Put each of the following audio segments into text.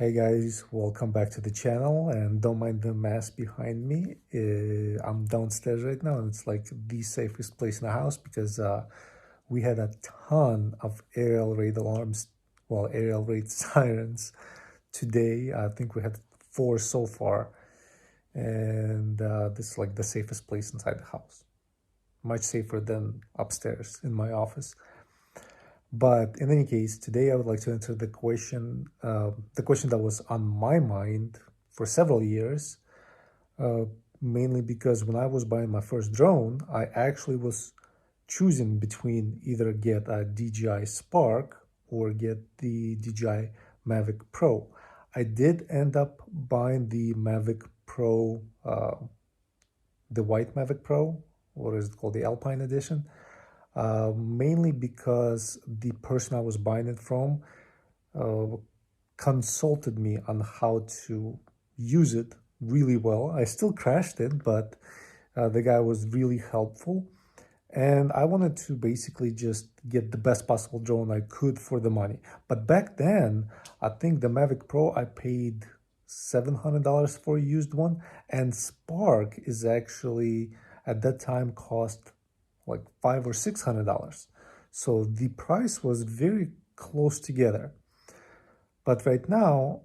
Hey guys, welcome back to the channel, and don't mind the mess behind me. I'm downstairs right now and it's like the safest place in the house because we had a ton of aerial raid alarms, well, aerial raid sirens today. I think we had 4 so far, and this is like the safest place inside the house. Much safer than upstairs in my office. But in any case, today I would like to answer the question that was on my mind for several years, uh, mainly because when I was buying my first drone, I actually was choosing between either get a DJI Spark or get the DJI Mavic Pro. I did end up buying the Mavic Pro, the white Mavic Pro, or is it called, the Alpine Edition? Mainly because the person I was buying it from uh, consulted me on how to use it really well. I still crashed it, but the guy was really helpful. And I wanted to basically just get the best possible drone I could for the money. But back then, I think the Mavic Pro, I paid $700 for a used one. And Spark is actually, at that time, cost like $500 or $600. So the price was very close together. But right now,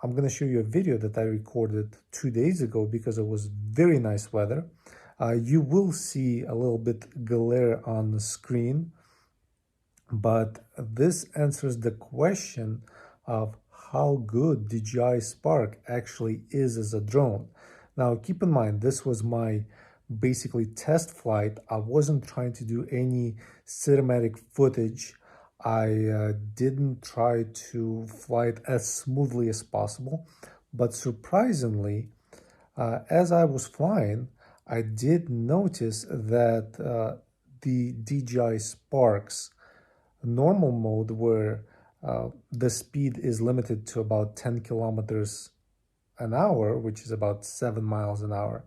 I'm going to show you a video that I recorded 2 days ago because it was very nice weather. You will see a little bit glare on the screen, but this answers the question of how good DJI Spark actually is as a drone. Now, keep in mind, this was my basically test flight. I wasn't trying to do any cinematic footage. I didn't try to fly it as smoothly as possible, but surprisingly, as I was flying, I did notice that the DJI Sparks normal mode, where the speed is limited to about 10 kilometers an hour, which is about 7 miles an hour,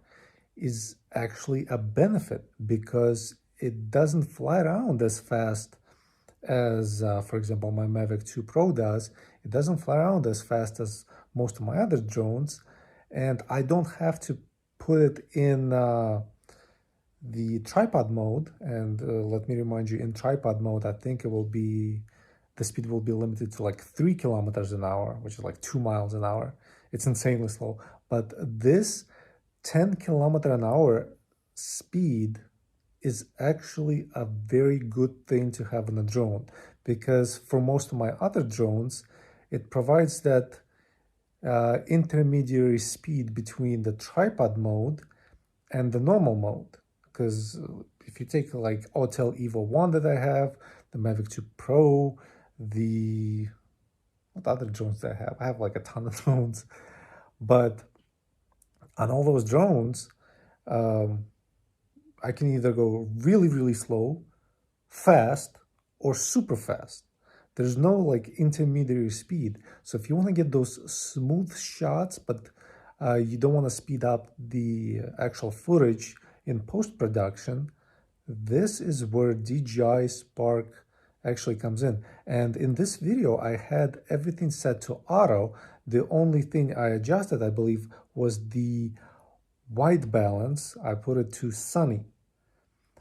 is actually a benefit because it doesn't fly around as fast as, for example, my Mavic 2 Pro does. It doesn't fly around as fast as most of my other drones, and I don't have to put it in the tripod mode. And let me remind you, in tripod mode, I think the speed will be limited to like 3 kilometers an hour, which is like 2 miles an hour. It's insanely slow. But this 10 kilometer an hour speed is actually a very good thing to have in a drone, because for most of my other drones, it provides that intermediary speed between the tripod mode and the normal mode. Because if you take like Autel Evo 1 that I have, the Mavic 2 Pro, what other drones do I have? I have like a ton of drones, but on all those drones, um, I can either go really, really slow, fast, or super fast. There's no like intermediary speed. So if you want to get those smooth shots, but you don't want to speed up the actual footage in post-production, this is where DJI Spark actually comes in. And in this video, I had everything set to auto. The only thing I adjusted, I believe, was the white balance. I put it to sunny.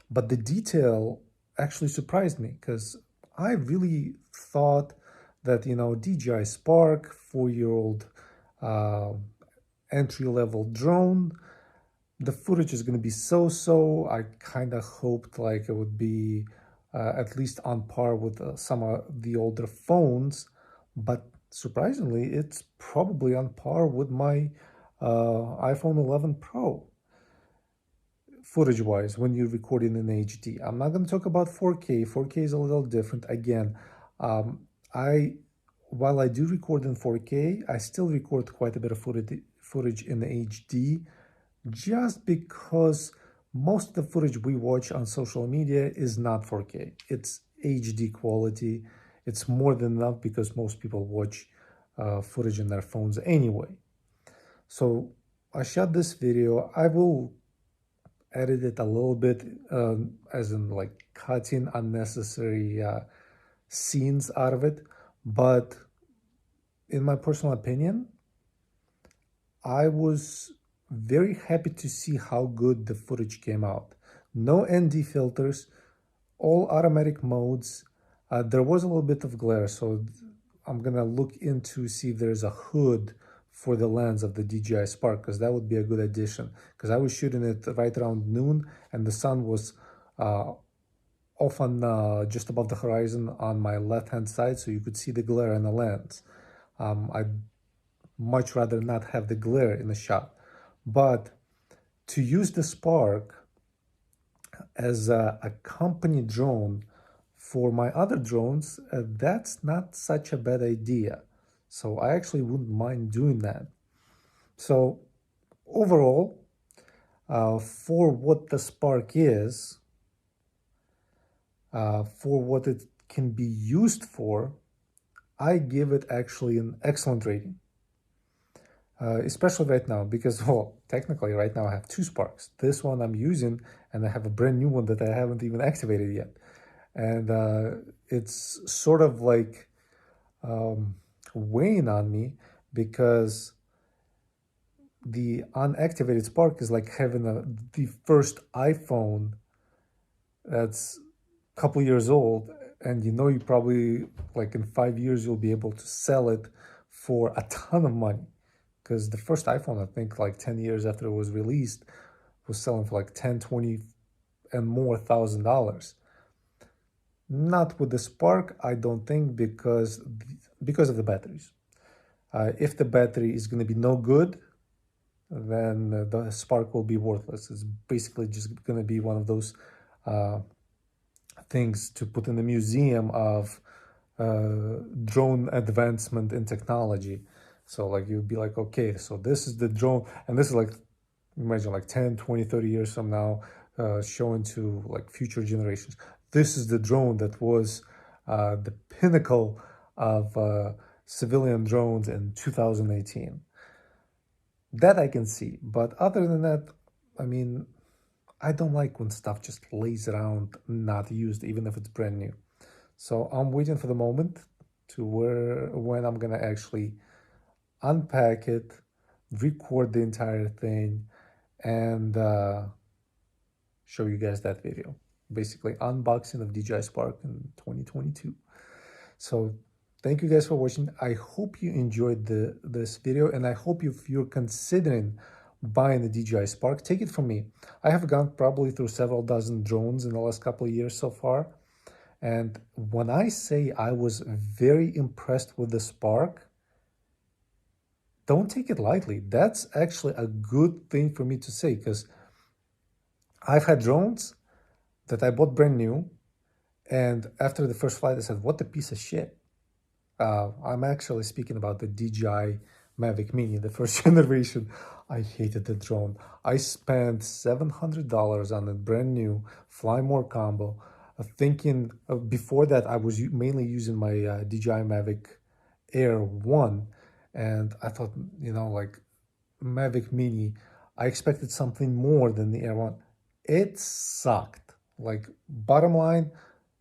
But the detail actually surprised me because I really thought that, DJI Spark, 4-year-old entry-level drone, the footage is going to be so-so. I kind of hoped like it would be at least on par with some of the older phones, but surprisingly, it's probably on par with my iPhone 11 Pro footage-wise when you're recording in HD. I'm not going to talk about 4K. 4K is a little different. Again, while I do record in 4K, I still record quite a bit of footage in the HD, just because most of the footage we watch on social media is not 4K. It's HD quality. It's more than enough because most people watch footage in their phones anyway. So I shot this video. I will edit it a little bit, as in like cutting unnecessary scenes out of it, but in my personal opinion, I was very happy to see how good the footage came out. No ND filters, all automatic modes. There was a little bit of glare, so I'm gonna look into see if there's a hood for the lens of the DJI Spark, because that would be a good addition. Because I was shooting it right around noon, and the sun was off on just above the horizon on my left-hand side, so you could see the glare in the lens. I'd much rather not have the glare in the shot. But to use the Spark as a company drone for my other drones, that's not such a bad idea. So I actually wouldn't mind doing that. So overall, for what the Spark is, for what it can be used for, I give it actually an excellent rating. Especially right now, because, well, technically right now I have two Sparks. This one I'm using, and I have a brand new one that I haven't even activated yet. And it's sort of like weighing on me, because the unactivated Spark is like having the first iPhone that's a couple years old, and you probably, like in 5 years, you'll be able to sell it for a ton of money. Because the first iPhone, I think like 10 years after it was released, was selling for like 10, 20 and more $1,000. Not with the Spark, I don't think, because of the batteries. If the battery is going to be no good, then the Spark will be worthless. It's basically just going to be one of those things to put in the museum of drone advancement in technology. So like you'd be like, okay, so this is the drone, and this is like, imagine like 10, 20, 30 years from now, showing to like future generations. This is the drone that was the pinnacle of civilian drones in 2018. That I can see, but other than that, I mean, I don't like when stuff just lays around not used, even if it's brand new. So I'm waiting for the moment to when I'm gonna actually unpack it, record the entire thing, and show you guys that video. Basically, unboxing of DJI Spark in 2022. So thank you guys for watching. I hope you enjoyed this video, and I hope if you're considering buying the DJI Spark, take it from me. I have gone probably through several dozen drones in the last couple of years so far. And when I say I was very impressed with the Spark, don't take it lightly. That's actually a good thing for me to say, because I've had drones that I bought brand new, and after the first flight I said, what a piece of shit. I'm actually speaking about the DJI Mavic Mini, the first generation. I hated the drone. I spent $700 on a brand new Fly More combo, thinking before that I was mainly using my DJI Mavic Air 1, and I thought, like Mavic Mini, I expected something more than the Air 1. It sucked. Like, bottom line,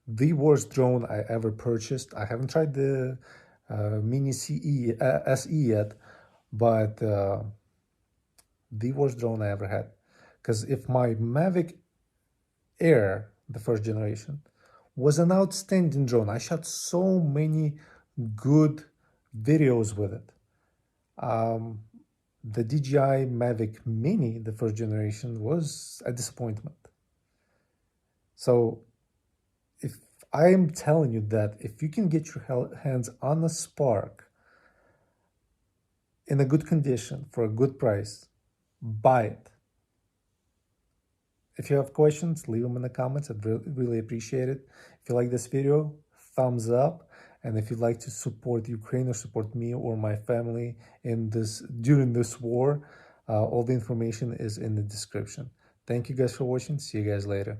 the worst drone I ever purchased. I haven't tried the Mini SE yet, but the worst drone I ever had. Because if my Mavic Air, the first generation, was an outstanding drone, I shot so many good videos with it. The DJI Mavic Mini, the first generation, was a disappointment. So if I am telling you that if you can get your hands on a Spark in a good condition for a good price, buy it. If you have questions, leave them in the comments. I'd really appreciate it. If you like this video, thumbs up. And if you'd like to support Ukraine or support me or my family during this war, all the information is in the description. Thank you guys for watching. See you guys later.